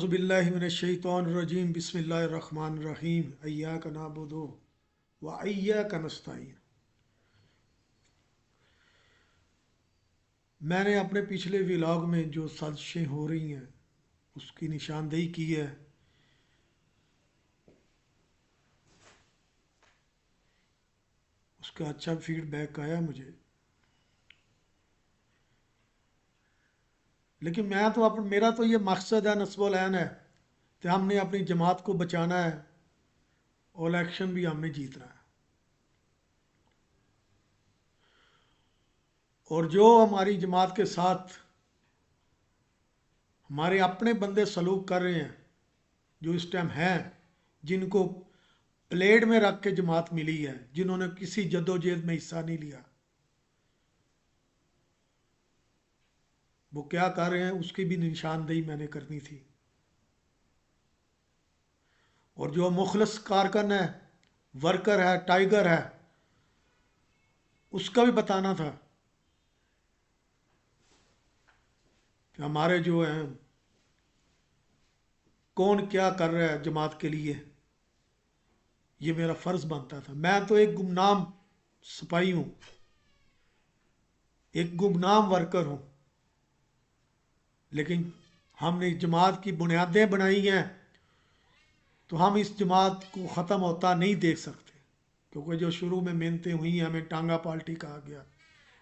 औज़ु बिल्लाहि मिनश्शैतानिर्रजीम बिस्मिल्लाहिर्रहमानिर्रहीम इय्याका नअबुदु व इय्याका नस्तईन। मैंने अपने पिछले व्लॉग में जो साजिशें हो रही हैं उसकी निशानदेही की है। उसका अच्छा फीडबैक आया मुझे, लेकिन मेरा तो ये मकसद है, नस्बुल ऐन है कि हमने अपनी जमात को बचाना है और इलेक्शन भी हमने जीतना है। और जो हमारी जमात के साथ हमारे अपने बंदे सलूक कर रहे हैं, जो इस टाइम हैं, जिनको प्लेट में रख के जमात मिली है, जिन्होंने किसी जद्दोजहद में हिस्सा नहीं लिया, वो क्या कर रहे हैं उसकी भी निशानदेही मैंने करनी थी। और जो मुखलस कारकन है, वर्कर है, टाइगर है, उसका भी बताना था कि हमारे जो हैं कौन क्या कर रहा है जमात के लिए। ये मेरा फ़र्ज़ बनता था। मैं तो एक गुमनाम सिपाही हूँ, एक गुमनाम वर्कर हूँ, लेकिन हमने जमात की बुनियादें बनाई हैं, तो हम इस जमात को ख़त्म होता नहीं देख सकते। क्योंकि जो शुरू में मिन्नतें हुई हैं, हमें टांगा पाल्टी कहा गया,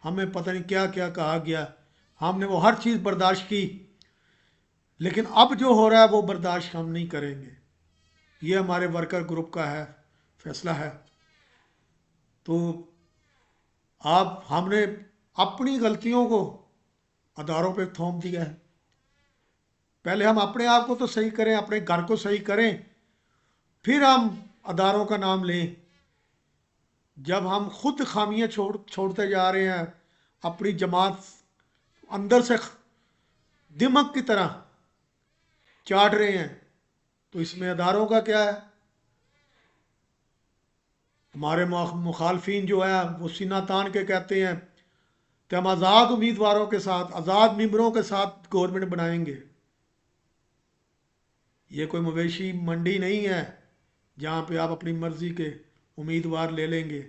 हमें पता नहीं क्या क्या कहा गया, हमने वो हर चीज़ बर्दाश्त की, लेकिन अब जो हो रहा है वो बर्दाश्त हम नहीं करेंगे। ये हमारे वर्कर ग्रुप का है फैसला है। तो आप हमने अपनी गलतियों को अदारों पे थोप दिया है। पहले हम अपने आप को तो सही करें, अपने घर को सही करें, फिर हम अदारों का नाम लें। जब हम खुद खामियां छोड़ते जा रहे हैं, अपनी जमात अंदर से दिमक की तरह चाट रहे हैं, तो इसमें अदारों का क्या है। हमारे मुखालफिन जो है वो सीना तान के कहते हैं कि हम आज़ाद उम्मीदवारों के साथ, आज़ाद मेंबरों के साथ गवर्नमेंट बनाएंगे। ये कोई मवेशी मंडी नहीं है जहाँ पे आप अपनी मर्ज़ी के उम्मीदवार ले लेंगे।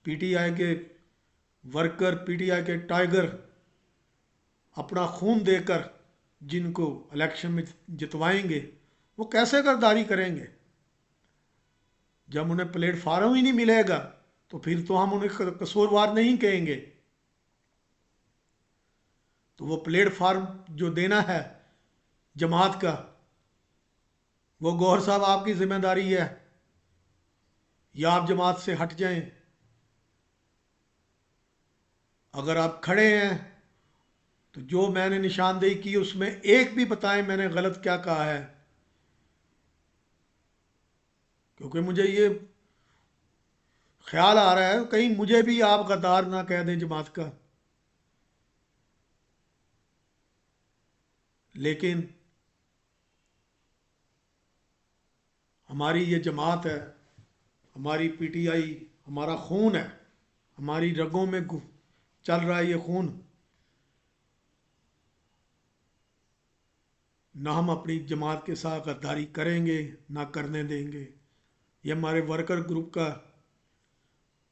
पीटीआई के वर्कर, पीटीआई के टाइगर अपना खून देकर जिनको इलेक्शन में जितवाएंगे, वो कैसे गद्दारी करेंगे। जब उन्हें प्लेटफार्म ही नहीं मिलेगा तो फिर तो हम उन्हें कसूरवार नहीं कहेंगे। तो वो प्लेटफार्म जो देना है जमात का, वो गौहर साहब आपकी जिम्मेदारी है, या आप जमात से हट जाएं। अगर आप खड़े हैं तो जो मैंने निशानदेही की उसमें एक भी बताएं मैंने गलत क्या कहा है, क्योंकि मुझे ये ख्याल आ रहा है कहीं मुझे भी आप गद्दार ना कह दें जमात का। लेकिन हमारी ये जमात है, हमारी पीटीआई हमारा खून है, हमारी रगों में चल रहा है ये खून। ना हम अपनी जमात के साथ गद्दारी करेंगे, ना करने देंगे। ये हमारे वर्कर ग्रुप का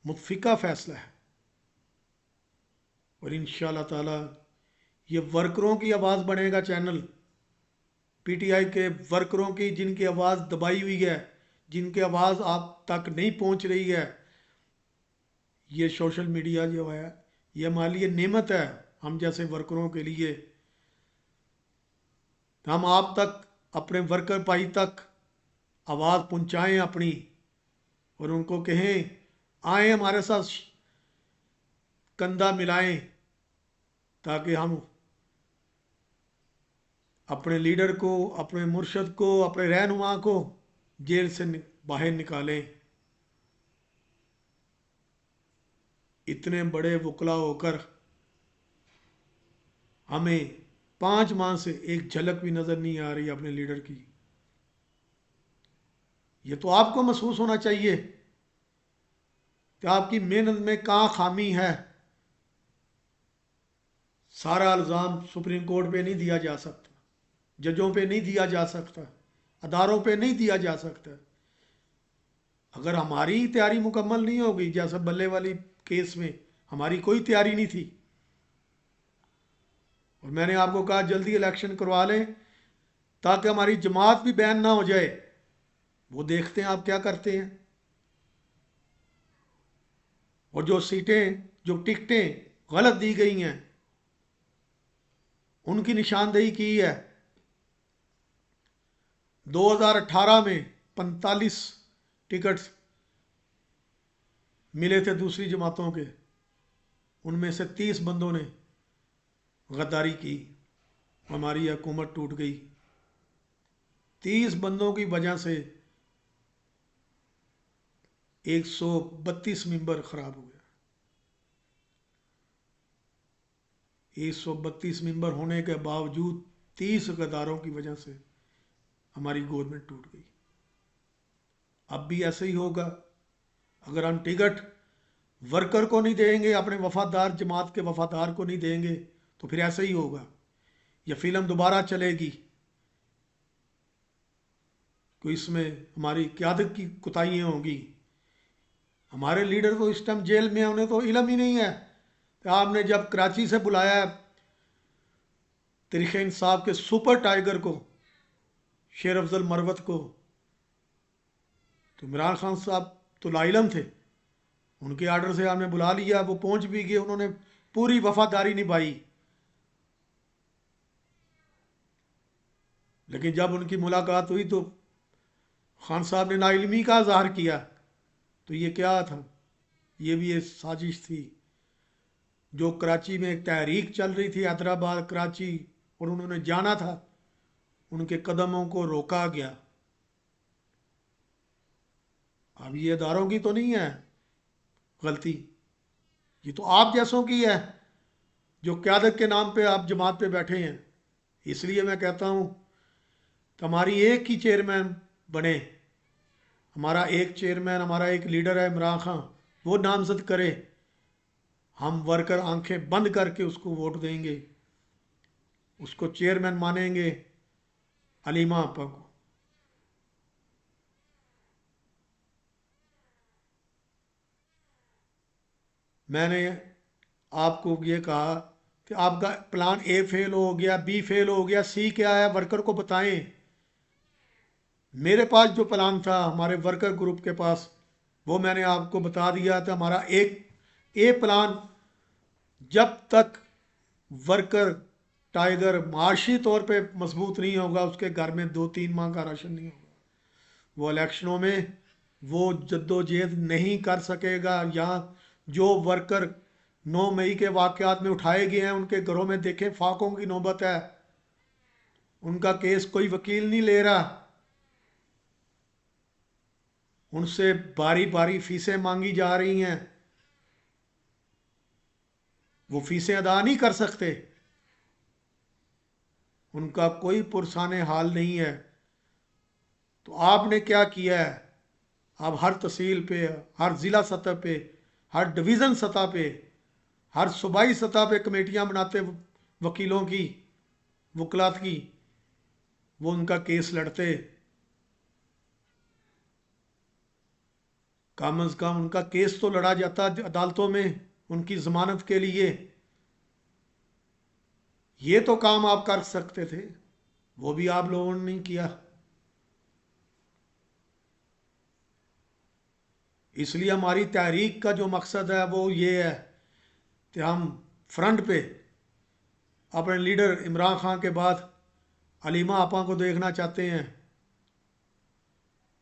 मुतफ़िका फ़ैसला है। और इंशाअल्लाह ताला ये वर्करों की आवाज़ बनेगा चैनल, पीटीआई के वर्करों की, जिनकी आवाज़ दबाई हुई है, जिनकी आवाज़ आप तक नहीं पहुंच रही है। ये सोशल मीडिया जो है ये हमारे लिए नेमत है, हम जैसे वर्करों के लिए। हम आप तक, अपने वर्कर भाई तक आवाज़ पहुंचाएं अपनी, और उनको कहें आए हमारे साथ कंधा मिलाएं, ताकि हम अपने लीडर को, अपने मुर्शद को, अपने रहनुमा को जेल से बाहर निकालें। इतने बड़े वकला होकर हमें 5 माह से एक झलक भी नज़र नहीं आ रही अपने लीडर की। ये तो आपको महसूस होना चाहिए कि आपकी मेहनत में कहाँ खामी है। सारा इल्ज़ाम सुप्रीम कोर्ट पे नहीं दिया जा सकता। ججوں پہ نہیں دیا جا سکتا، اداروں پہ نہیں دیا جا سکتا اگر ہماری تیاری مکمل نہیں ہوگی. جیسا بلے والی کیس میں ہماری کوئی تیاری نہیں تھی، اور میں نے آپ کو کہا جلدی الیکشن کروا لیں تاکہ ہماری جماعت بھی بین نہ ہو جائے. وہ دیکھتے ہیں آپ کیا کرتے ہیں. اور جو سیٹیں، جو ٹکٹیں غلط دی گئی ہیں ان کی نشاندہی کی ہے. 2018 میں 45 ٹکٹس ملے تھے دوسری جماعتوں کے، ان میں سے 30 بندوں نے غداری کی، ہماری حکومت ٹوٹ گئی. 30 بندوں کی وجہ سے 132 ممبر خراب ہو گیا. 132 ممبر ہونے کے باوجود 30 غداروں کی وجہ سے ہماری گورنمنٹ ٹوٹ گئی. اب بھی ایسے ہی ہوگا. اگر ہم ٹکٹ ورکر کو نہیں دیں گے، اپنے وفادار جماعت کے وفادار کو نہیں دیں گے، تو پھر ایسا ہی ہوگا. یہ فلم دوبارہ چلے گی کہ اس میں ہماری قیادت کی کوتاہیاں ہوں گی. ہمارے لیڈر تو اس ٹائم جیل میں ہیں، انہیں تو علم ہی نہیں ہے کہ آپ نے جب کراچی سے بلایا ہے تاریخ انصاف کے سپر ٹائیگر کو، شیر افضل مروت کو، تو عمران خان صاحب تو لا علم تھے. ان کے آرڈر سے آپ نے بلا لیا، وہ پہنچ بھی گئے، انہوں نے پوری وفاداری نبھائی. لیکن جب ان کی ملاقات ہوئی تو خان صاحب نے نا علمی کا اظہار کیا. تو یہ کیا تھا؟ یہ بھی ایک سازش تھی. جو کراچی میں ایک تحریک چل رہی تھی، حیدرآباد کراچی، اور انہوں نے جانا تھا، ان کے قدموں کو روکا گیا. اب یہ اداروں کی تو نہیں ہے غلطی، یہ تو آپ جیسوں کی ہے جو قیادت کے نام پہ آپ جماعت پہ بیٹھے ہیں. اس لیے میں کہتا ہوں کہ ہماری ایک ہی چیئرمین بنے. ہمارا ایک چیئرمین، ہمارا ایک لیڈر ہے عمران خان، وہ نامزد کرے. ہم ورکر آنکھیں بند کر کے اس کو ووٹ دیں گے، اس کو چیئرمین مانیں گے، علیمہ آپا کو. میں نے آپ کو یہ کہا کہ آپ کا پلان اے فیل ہو گیا، بی فیل ہو گیا، سی کیا ہے ورکر کو بتائیں. میرے پاس جو پلان تھا ہمارے ورکر گروپ کے پاس، وہ میں نے آپ کو بتا دیا تھا. ہمارا ایک اے پلان، جب تک ورکر ٹائیگر معاشی طور پہ مضبوط نہیں ہوگا، اس کے گھر میں 2-3 ماہ کا راشن نہیں ہوگا، وہ الیکشنوں میں وہ جدوجہد نہیں کر سکے گا. یہاں جو ورکر 9 مئی کے واقعات میں اٹھائے گئے ہیں ان کے گھروں میں دیکھیں فاقوں کی نوبت ہے. ان کا کیس کوئی وکیل نہیں لے رہا، ان سے باری باری فیسیں مانگی جا رہی ہیں، وہ فیسیں ادا نہیں کر سکتے، ان کا کوئی پرسان حال نہیں ہے. تو آپ نے کیا کیا ہے؟ آپ ہر تحصیل پہ، ہر ضلع سطح پہ، ہر ڈویژن سطح پہ، ہر صوبائی سطح پہ کمیٹیاں بناتے وکیلوں کی، وکلات کی، وہ ان کا کیس لڑتے. کم از کم ان کا کیس تو لڑا جاتا عدالتوں میں ان کی ضمانت کے لیے. یہ تو کام آپ کر سکتے تھے، وہ بھی آپ لوگوں نے نہیں کیا. اس لیے ہماری تحریک کا جو مقصد ہے وہ یہ ہے کہ ہم فرنٹ پہ اپنے لیڈر عمران خان کے بعد علیمہ آپا کو دیکھنا چاہتے ہیں.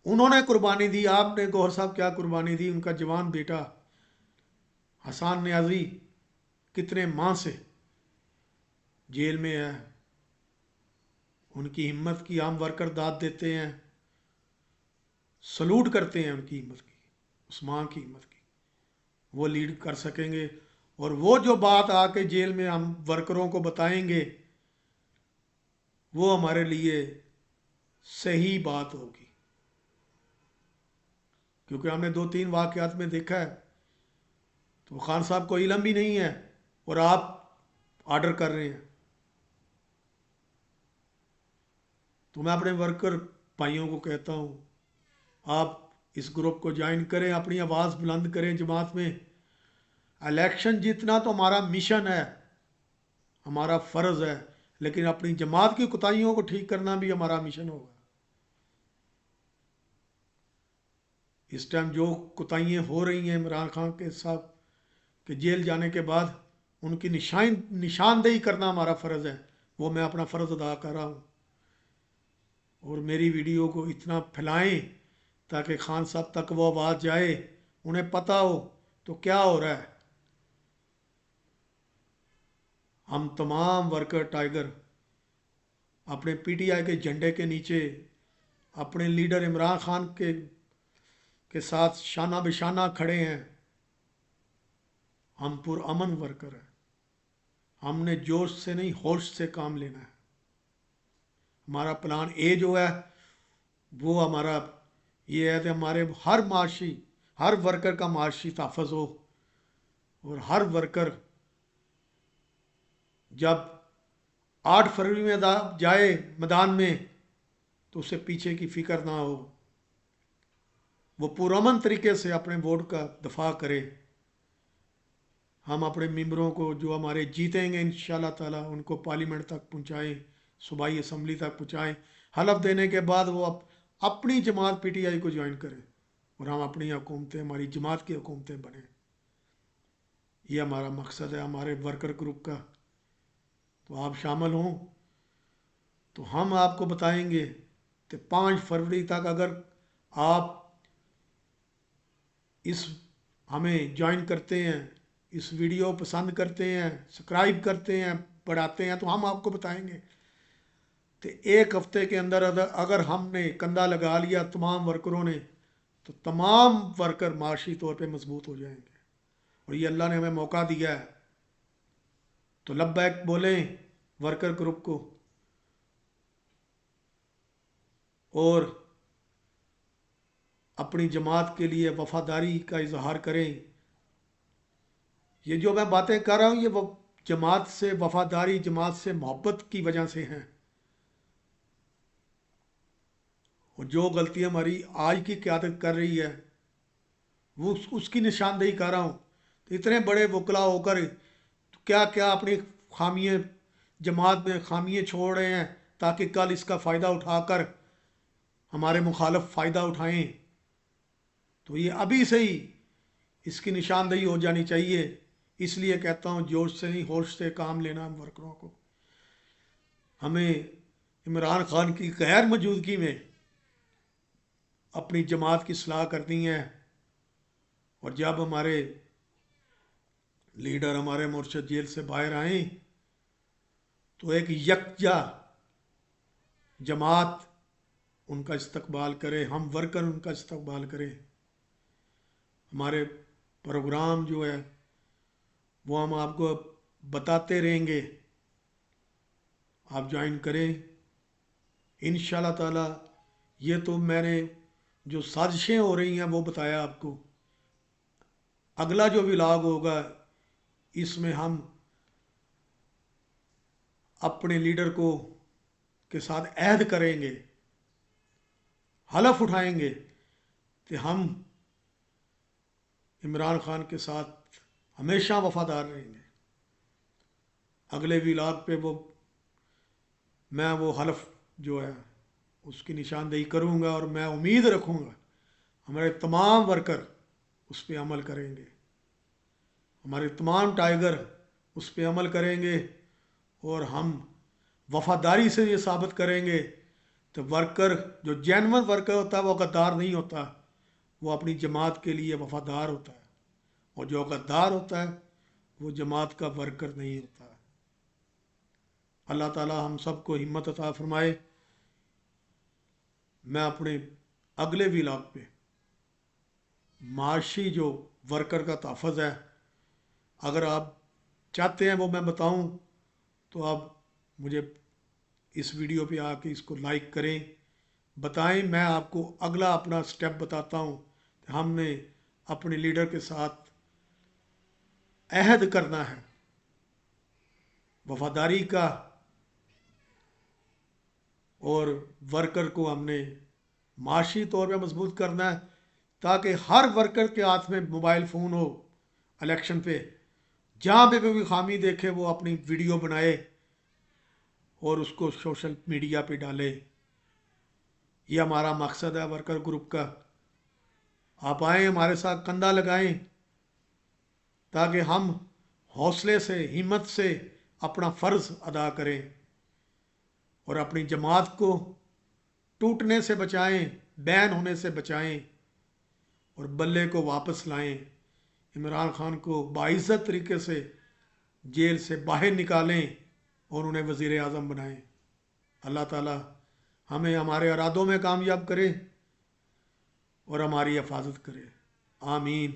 انہوں نے قربانی دی. آپ نے گوہر صاحب کیا قربانی دی؟ ان کا جوان بیٹا حسان نیازی کتنے ماہ سے جیل میں ہے. ان کی ہمت کی ہم ورکر داد دیتے ہیں، سلوٹ کرتے ہیں ان کی ہمت کی، اس ماں کی ہمت کی. وہ لیڈ کر سکیں گے، اور وہ جو بات آ کے جیل میں ہم ورکروں کو بتائیں گے وہ ہمارے لیے صحیح بات ہوگی. کیونکہ ہم نے 2-3 واقعات میں دیکھا ہے تو خان صاحب کو علم بھی نہیں ہے اور آپ آرڈر کر رہے ہیں. तो मैं अपने वर्कर भाइयों को कहता हूँ, आप इस ग्रुप को ज्वाइन करें, अपनी आवाज़ बुलंद करें जमात में। इलेक्शन जीतना तो हमारा मिशन है, हमारा फ़र्ज़ है, लेकिन अपनी जमात की कोताहियों को ठीक करना भी हमारा मिशन होगा। इस टाइम जो कोताहियाँ हो रही हैं इमरान खान के साथ कि जेल जाने के बाद उनकी निशानदेही करना हमारा फ़र्ज़ है, वो मैं अपना फ़र्ज़ अदा कर रहा हूँ। और मेरी वीडियो को इतना फैलाएं ताकि खान साहब तक वो आवाज़ जाए, उन्हें पता हो तो क्या हो रहा है। हम तमाम वर्कर टाइगर अपने पीटीआई के झंडे के नीचे अपने लीडर इमरान खान के साथ शाना बिशाना खड़े हैं। हम पुरअमन वर्कर हैं, हमने जोश से नहीं होश से काम लेना है। हमारा प्लान ए जो है वो हमारा ये है कि हमारे हर वर्कर का माशी तहफ़्फ़ुज़ हो, और हर वर्कर जब 8 फरवरी में जाए मैदान में तो उसे पीछे की फ़िक्र ना हो, वो पुरअमन तरीके से अपने वोट का दफा करे। हम अपने मेंबरों को जो हमारे जीतेंगे इंशाल्लाह ताला उनको पार्लियामेंट तक पहुंचाएं, सूबाई असम्बली तक पहुंचाएं। हलफ देने के बाद वो अपनी जमात पीटीआई को ज्वाइन करें और हम अपनी हुकूमतें, हमारी जमात की हुकूमतें बने। ये हमारा मकसद है हमारे वर्कर ग्रुप का। तो आप शामिल हों तो हम आपको बताएंगे कि 5 फरवरी तक अगर आप इस हमें ज्वाइन करते हैं, इस वीडियो पसंद करते हैं, सब्सक्राइब करते हैं, बढ़ाते हैं, तो हम आपको बताएंगे कि एक हफ्ते के अंदर अगर हमने कंधा लगा लिया तमाम वर्करों ने, तो तमाम वर्कर माशी तौर पे मजबूत हो जाएंगे। और ये अल्लाह ने हमें मौका दिया है, तो लब्बैक बोलें वर्कर ग्रुप को और अपनी जमात के लिए वफादारी का इजहार करें। ये जो मैं बातें कर रहा हूँ ये जमात से वफादारी, जमात से मोहब्बत की वजह से हैं। और जो गलती हमारी आज की क़यादत कर रही है वो उसकी निशानदेही कर रहा हूँ। तो इतने बड़े वकला होकर तो क्या क्या अपनी खामियाँ, जमात में खामियाँ छोड़ रहे हैं ताकि कल इसका फ़ायदा उठाकर हमारे मुखालफ फ़ायदा उठाएं। तो ये अभी से ही इसकी निशानदेही हो जानी चाहिए। इसलिए कहता हूँ जोश से नहीं होश से काम लेना। हम वर्करों को, हमें इमरान खान की गैर मौजूदगी में अपनी जमात की सलाह करनी है। और जब हमारे लीडर, हमारे मुर्शद जेल से बाहर आए तो एक यकजा जमात उनका इस्तकबाल करे, हम वर्कर उनका इस्तकबाल करें। हमारे प्रोग्राम जो है वो हम आपको बताते रहेंगे, आप ज्वाइन करें इंशाल्लाह ताला। ये तो मैंने जो साजिशें हो रही हैं वो बताया आपको। अगला जो व्लॉग होगा इसमें हम अपने लीडर को के साथ अहद करेंगे, हलफ उठाएंगे कि हम इमरान खान के साथ हमेशा वफादार रहेंगे। अगले व्लॉग पे मैं वो हलफ जो है उसकी निशानदेही करूँगा और मैं उम्मीद रखूँगा हमारे तमाम वर्कर उस पर अमल करेंगे, हमारे तमाम टाइगर उस पर अमल करेंगे। और हम वफादारी से ये साबित करेंगे तो वर्कर, जो जेन्युइन वर्कर होता है वो गद्दार नहीं होता, वो अपनी जमात के लिए वफादार होता है। और जो गद्दार होता है वो जमात का वर्कर नहीं होता। अल्लाह ताला हम सबको हिम्मत अता फरमाए। मैं अपने अगले व्लॉग पे माशी जो वर्कर का तहफ़्फ़ुज़ है, अगर आप चाहते हैं वो मैं बताऊं तो आप मुझे इस वीडियो पे आके इसको लाइक करें, बताएं। मैं आपको अगला अपना स्टेप बताता हूं कि हमने अपने लीडर के साथ अहद करना है वफादारी का اور ورکر کو ہم نے معاشی طور پہ مضبوط کرنا ہے تاکہ ہر ورکر کے ہاتھ میں موبائل فون ہو، الیکشن پہ جہاں پہ کوئی خامی دیکھے وہ اپنی ویڈیو بنائے اور اس کو سوشل میڈیا پہ ڈالے۔ یہ ہمارا مقصد ہے ورکر گروپ کا۔ آپ آئیں ہمارے ساتھ کندھا لگائیں تاکہ ہم حوصلے سے ہمت سے اپنا فرض ادا کریں اور اپنی جماعت کو ٹوٹنے سے بچائیں، بین ہونے سے بچائیں اور بلے کو واپس لائیں۔ عمران خان کو باعزت طریقے سے جیل سے باہر نکالیں اور انہیں وزیر اعظم بنائیں۔ اللہ تعالی ہمیں ہمارے ارادوں میں کامیاب کرے اور ہماری حفاظت کرے، آمین۔